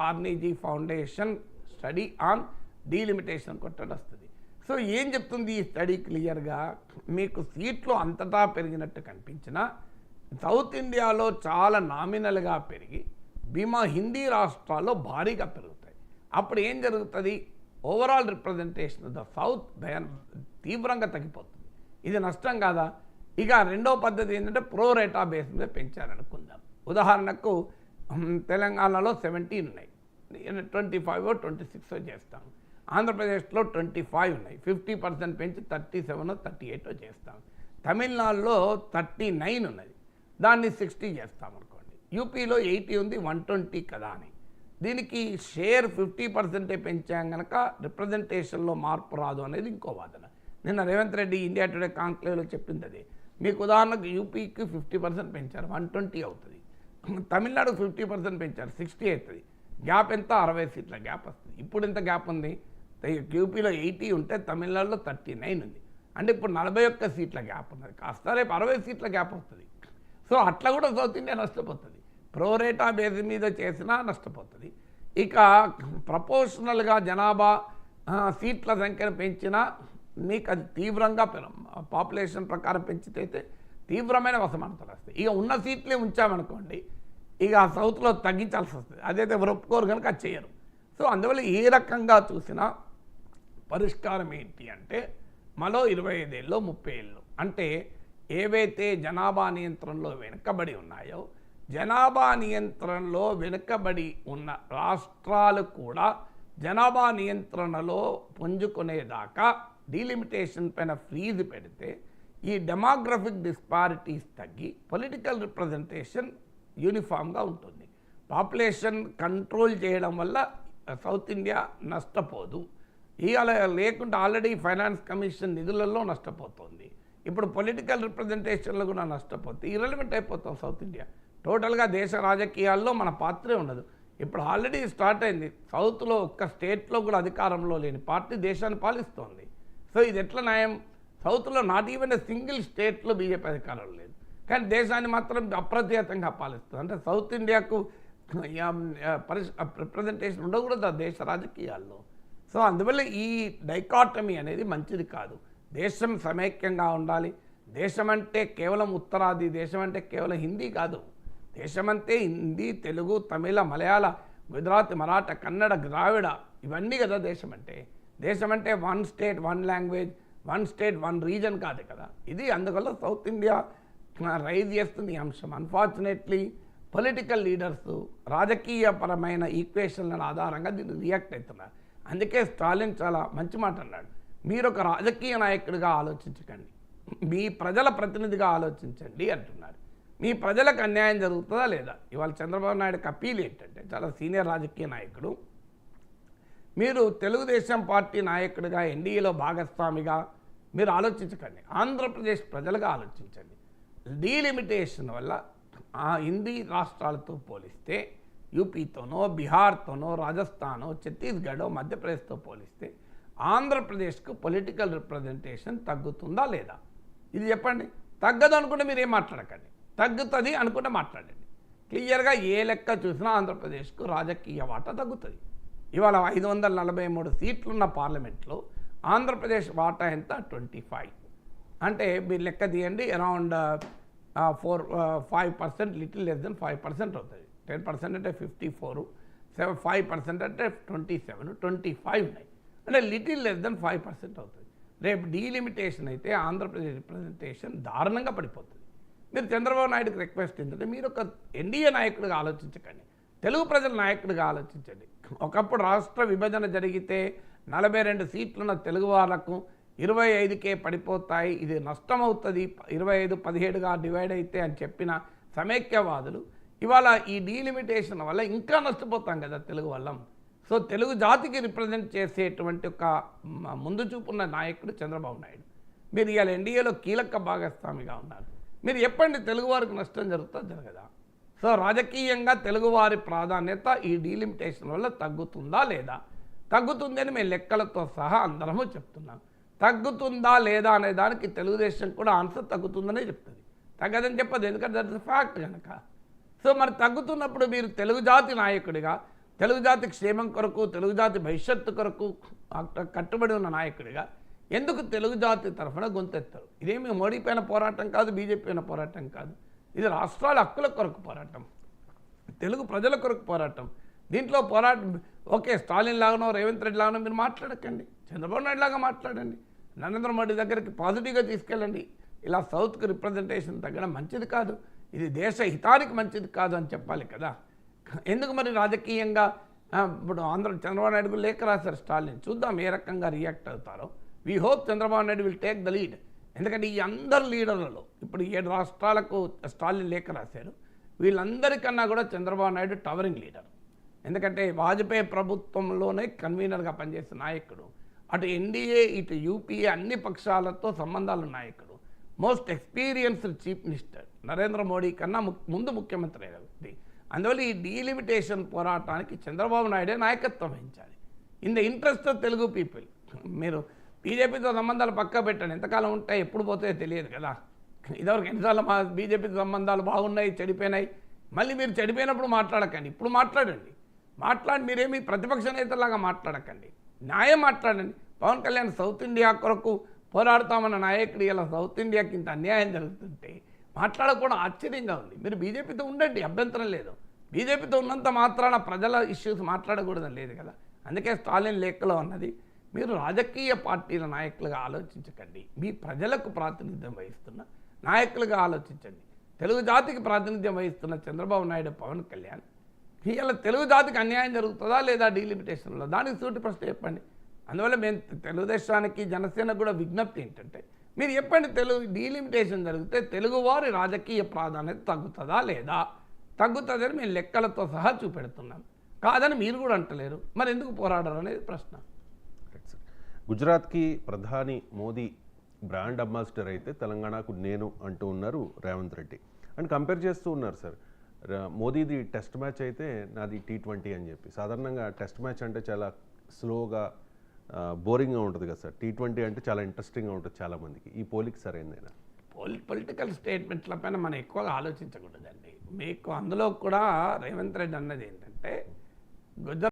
కార్నీజీ foundation study on delimitation కొట్టడం వస్తుంది. So ఏం చెప్తుంది ఈ స్టడీ క్లియర్గా, మీకు సీట్లు అంతటా పెరిగినట్టు కనిపించినా సౌత్ ఇండియాలో చాలా నామినల్గా పెరిగి హిందీ రాష్ట్రాల్లో భారీగా పెరుగుతాయి. అప్పుడు ఏం జరుగుతుంది, overall representation of the south తీవ్రంగా తగ్గిపోతుంది. ఇది నష్టం కాదా? ఇక రెండో పద్ధతి ఏంటంటే ప్రోరేటా బేస్ మీద పెంచారనుకుందాం. ఉదాహరణకు తెలంగాణలో 17 ఉన్నాయి, 25 26 చేస్తాం. ఆంధ్రప్రదేశ్లో 25 ఉన్నాయి, 50% పెంచి 37 38 చేస్తాం. తమిళనాడులో 39 ఉన్నది, దాన్ని 60 చేస్తాం అనుకోండి. యూపీలో 80 ఉంది, 120 కదా అని. దీనికి షేర్ 50% పెంచాం కనుక రిప్రజెంటేషన్లో మార్పు రాదు అనేది ఇంకో వాదన. నిన్న రేవంత్ రెడ్డి ఇండియా టుడే కాంక్లేవ్లో చెప్పింది అది. మీకు ఉదాహరణకు యూపీకి 50% పెంచారు, 120 అవుతుంది. తమిళనాడుకు 50% పెంచారు, 60 అవుతుంది. గ్యాప్ ఎంత? 60 సీట్ల గ్యాప్ వస్తుంది. ఇప్పుడు ఎంత గ్యాప్ ఉంది? యూపీలో 80 ఉంటే తమిళనాడులో 39 ఉంది. అంటే ఇప్పుడు 41 సీట్ల గ్యాప్ ఉన్నది. కాస్త రేపు 60 సీట్ల గ్యాప్ వస్తుంది. సో అట్లా కూడా సౌత్ ఇండియా నష్టపోతుంది. ప్రోరేటా బేస్ మీద చేసినా నష్టపోతుంది. ఇక ప్రపోర్షనల్గా జనాభా సీట్ల సంఖ్యను పెంచినా మీకు అది తీవ్రంగా పాపులేషన్ ప్రకారం పెంచితే తీవ్రమైన అసమానతలు వస్తాయి. ఇక ఉన్న సీట్లే ఉంచామనుకోండి, ఇక సౌత్లో తగ్గించాల్సి వస్తుంది. అదైతే ఎవరు ఒప్పుకోరు కనుక అది చేయరు. సో అందువల్ల ఏ రకంగా చూసినా పరిష్కారం ఏంటి అంటే మరో 25 ఏళ్ళు 30 ఏళ్ళు అంటే ఏవైతే జనాభా నియంత్రణలో వెనుకబడి ఉన్నాయో, జనాభా నియంత్రణలో వెనుకబడి ఉన్న రాష్ట్రాలు కూడా జనాభా నియంత్రణలో పుంజుకునేదాకా డీలిమిటేషన్ పైన ఫ్రీజ్ పెడితే ఈ డెమోగ్రఫిక్ డిస్పారిటీస్ తగ్గి పొలిటికల్ రిప్రజెంటేషన్ యూనిఫామ్గా ఉంటుంది. పాపులేషన్ కంట్రోల్ చేయడం వల్ల సౌత్ ఇండియా నష్టపోదు. ఇవాళ లేకుంటే ఆల్రెడీ ఫైనాన్స్ కమిషన్ నిధులలో నష్టపోతుంది. ఇప్పుడు పొలిటికల్ రిప్రజెంటేషన్లో కూడా నష్టపోతే ఇర్రెలవెంట్ అయిపోతాం సౌత్ ఇండియా. టోటల్గా దేశ రాజకీయాల్లో మన పాత్రే ఉండదు. ఇప్పుడు ఆల్రెడీ స్టార్ట్ అయింది. సౌత్లో ఒక్క స్టేట్లో కూడా అధికారంలో లేని పార్టీ దేశాన్ని పాలిస్తోంది. సో ఇది ఎట్లా న్యాయం? సౌత్లో నాట్ ఈవెన్ సింగిల్ స్టేట్లో బీజేపీ అధికారంలో లేదు, కానీ దేశాన్ని మాత్రం అప్రతిహతంగా పాలిస్తుంది. అంటే సౌత్ ఇండియాకు రిప్రజెంటేషన్ ఉండకూడదు ఆ దేశ రాజకీయాల్లో. సో అందువల్ల ఈ డైకాటమీ అనేది మంచిది కాదు. దేశం సమైక్యంగా ఉండాలి. దేశం అంటే కేవలం ఉత్తరాది, దేశం అంటే కేవలం హిందీ కాదు. దేశమంటే హిందీ, తెలుగు, తమిళ, మలయాళ, గుజరాత్, మరాఠా, కన్నడ, ద్రావిడ ఇవన్నీ కదా దేశం అంటే. దేశం అంటే 1 స్టేట్ 1 లాంగ్వేజ్, 1 స్టేట్ 1 రీజన్ కాదు కదా ఇది. అందువల్ల సౌత్ ఇండియా రైజ్ చేస్తుంది ఈ అంశం. అన్ఫార్చునేట్లీ పొలిటికల్ లీడర్స్ రాజకీయపరమైన ఈక్వేషన్ల ఆధారంగా దీన్ని రియాక్ట్ అవుతున్నారు. అందుకే స్టాలిన్ చాలా మంచి మాట అన్నాడు, మీరు ఒక రాజకీయ నాయకుడిగా ఆలోచించకండి, మీ ప్రజల ప్రతినిధిగా ఆలోచించండి అంటున్నారు. మీ ప్రజలకు అన్యాయం జరుగుతుందా లేదా? ఇవాళ చంద్రబాబు నాయుడుకి అప్పీల్ ఏంటంటే, చాలా సీనియర్ రాజకీయ నాయకుడు, మీరు తెలుగుదేశం పార్టీ నాయకుడిగా ఎన్డీఏలో భాగస్వామిగా మీరు ఆలోచించకండి, ఆంధ్రప్రదేశ్ ప్రజలుగా ఆలోచించండి. డీలిమిటేషన్ వల్ల ఆ హిందీ రాష్ట్రాలతో పోలిస్తే యూపీతోనో, బీహార్తోనో, రాజస్థానో, ఛత్తీస్గఢో, మధ్యప్రదేశ్తో పోలిస్తే ఆంధ్రప్రదేశ్కు పొలిటికల్ రిప్రజెంటేషన్ తగ్గుతుందా లేదా? ఇది చెప్పండి. తగ్గదు అనుకుంటే మీరు ఏం మాట్లాడకండి, తగ్గుతుంది అనుకుంటే మాట్లాడండి. క్లియర్గా ఏ లెక్క చూసినా ఆంధ్రప్రదేశ్కు రాజకీయ వాటా తగ్గుతుంది. ఇవాళ 543 సీట్లున్న పార్లమెంట్లో ఆంధ్రప్రదేశ్ వాటా ఎంత? 25. అంటే మీరు లెక్క తీయండి, అరౌండ్ 5%, లిటిల్ లెస్ దెన్ 5% అవుతుంది. 10% అంటే 54, 5% అంటే 27, 25 ఉన్నాయి. అంటే లిటిల్ లెస్ దెన్ 5% అవుతుంది. రేపు డీలిమిటేషన్ అయితే ఆంధ్రప్రదేశ్ రిప్రజెంటేషన్ దారుణంగా పడిపోతుంది. మీరు చంద్రబాబు నాయుడుకి రిక్వెస్ట్ ఏంటంటే, మీరు ఒక ఎన్డీఏ నాయకుడిగా ఆలోచించకండి, తెలుగు ప్రజల నాయకుడిగా ఆలోచించండి. ఒకప్పుడు రాష్ట్ర విభజన జరిగితే 42 సీట్లున్న తెలుగు వాళ్ళకు 25కే పడిపోతాయి, ఇది నష్టమవుతుంది, 25-17గా డివైడ్ అయితే అని చెప్పిన సమైక్యవాదులు ఇవాళ ఈ డీలిమిటేషన్ వల్ల ఇంకా నష్టపోతాం కదా తెలుగు వాళ్ళం. సో తెలుగు జాతికి రిప్రజెంట్ చేసేటువంటి ఒక ముందు చూపున్న నాయకుడు చంద్రబాబు నాయుడు. మీరు ఇవాళ ఎన్డీఏలో కీలక భాగస్వామిగా ఉన్నారు. మీరు చెప్పండి, తెలుగువారికి నష్టం జరుగుతుందా జరగదా? సో రాజకీయంగా తెలుగువారి ప్రాధాన్యత ఈ డీలిమిటేషన్ వల్ల తగ్గుతుందా లేదా? తగ్గుతుంది అని మేము లెక్కలతో సహా అందరము చెప్తున్నాం. తగ్గుతుందా లేదా అనే దానికి తెలుగుదేశం కూడా ఆన్సర్ తగ్గుతుందనే చెప్తుంది, తగ్గదని చెప్పదు. ఎందుకంటే దట్ ఇస్ ఫ్యాక్ట్ కనుక. సో మరి తగ్గుతున్నప్పుడు మీరు తెలుగు జాతి నాయకుడిగా తెలుగు జాతి క్షేమం కొరకు, తెలుగు జాతి భవిష్యత్తు కొరకు కట్టుబడి ఉన్న నాయకుడిగా ఎందుకు తెలుగు జాతి తరఫున గొంతెత్తారు? ఇదేమి మోడీ పైన పోరాటం కాదు, బీజేపీ పైన పోరాటం కాదు. ఇది రాష్ట్రాల హక్కుల కొరకు పోరాటం, తెలుగు ప్రజల కొరకు పోరాటం. దీంట్లో పోరాటం ఓకే, స్టాలిన్ లాగానో రేవంత్ రెడ్డి లాగానో మీరు మాట్లాడకండి, చంద్రబాబు నాయుడు లాగా మాట్లాడండి, నరేంద్ర మోడీ దగ్గరికి పాజిటివ్గా తీసుకెళ్ళండి. ఇలా సౌత్కి రిప్రజెంటేషన్ తగ్గడం మంచిది కాదు, ఇది దేశ హితానికి మంచిది కాదు అని చెప్పాలి కదా. ఎందుకు మరి రాజకీయంగా ఇప్పుడు చంద్రబాబు నాయుడుకు లేఖ రాశారు స్టాలిన్, చూద్దాం ఏ రకంగా రియాక్ట్ అవుతారో. We hope Chandrababu Naidu will take the lead. ఎందుకంటే ఈ అందరు లీడర్లలో ఇప్పుడు 7 రాష్ట్రాలకు స్టాలిన్ లేఖ రాశారు, వీళ్ళందరికన్నా కూడా చంద్రబాబు నాయుడు టవరింగ్ లీడర్. ఎందుకంటే వాజ్పేయి ప్రభుత్వంలోనే కన్వీనర్గా పనిచేసిన నాయకుడు, అటు ఎన్డీఏ ఇటు యూపీఏ అన్ని పక్షాలతో సంబంధాలు నాయకుడు, most experienced chief minister, Narendra Modi కన్నా ముందు ముఖ్యమంత్రి అయిన వ్యక్తి. అందువల్ల ఈ డీలిమిటేషన్ పోరాటానికి చంద్రబాబు నాయుడే నాయకత్వం వహించాలి in the interest of Telugu people. మీరు బీజేపీతో సంబంధాలు పక్కా పెట్టండి, ఎంతకాలం ఉంటాయి ఎప్పుడు పోతాయో తెలియదు కదా. ఇదివరకు ఎన్నిసార్లు మా బీజేపీతో సంబంధాలు బాగున్నాయి, చెడిపోయినాయి, మళ్ళీ మీరు చెడిపోయినప్పుడు మాట్లాడకండి, ఇప్పుడు మాట్లాడండి. మీరేమీ ప్రతిపక్ష నేతలాగా మాట్లాడకండి, న్యాయం మాట్లాడండి. పవన్ కళ్యాణ్ సౌత్ ఇండియా కొరకు పోరాడుతామన్న నాయకుడు ఇలా సౌత్ ఇండియాకి ఇంత అన్యాయం జరుగుతుంటే మాట్లాడకపోవడం ఆశ్చర్యంగా ఉంది. మీరు బీజేపీతో ఉండండి, అభ్యంతరం లేదు. బీజేపీతో ఉన్నంత మాత్రాన ప్రజల ఇష్యూస్ మాట్లాడకూడదని లేదు కదా. అందుకే స్టాలిన్ లేఖలో ఉన్నది, మీరు రాజకీయ పార్టీల నాయకులుగా ఆలోచించకండి, మీ ప్రజలకు ప్రాతినిధ్యం వహిస్తున్న నాయకులుగా ఆలోచించండి. తెలుగు జాతికి ప్రాతినిధ్యం వహిస్తున్న చంద్రబాబు నాయుడు, పవన్ కళ్యాణ్ ఇలా తెలుగు జాతికి అన్యాయం జరుగుతుందా లేదా డీలిమిటేషన్లో? దానికి సూటి ప్రశ్న చెప్పండి. అందువల్ల మేము తెలుగుదేశానికి జనసేనకు కూడా విజ్ఞప్తి ఏంటంటే, మీరు చెప్పండి, డీలిమిటేషన్ జరిగితే తెలుగువారి రాజకీయ ప్రాధాన్యత తగ్గుతుందా లేదా? తగ్గుతుందని మేము లెక్కలతో సహా చూపెడుతున్నాం, కాదని మీరు కూడా అంటలేరు, మరి ఎందుకు పోరాడరు అనేది ప్రశ్న. గుజరాత్కి ప్రధాని మోదీ బ్రాండ్ అంబాసిడర్ అయితే తెలంగాణకు నేను అంటూ ఉన్నారు రేవంత్ రెడ్డి. అండ్ కంపేర్ చేస్తూ ఉన్నారు సార్, మోదీది టెస్ట్ మ్యాచ్ అయితే నాది T20 అని చెప్పి. సాధారణంగా టెస్ట్ మ్యాచ్ అంటే చాలా స్లోగా బోరింగ్గా ఉంటుంది కదా సార్, T20 అంటే చాలా ఇంట్రెస్టింగ్గా ఉంటుంది చాలామందికి. ఈ పోలిక సరైందేనా? పొలిటికల్ స్టేట్మెంట్ల పైన మనం ఎక్కువగా ఆలోచించకూడదండి. మీకు అందులో కూడా రేవంత్ రెడ్డి అన్నది ఏంటంటే, గుజరాత్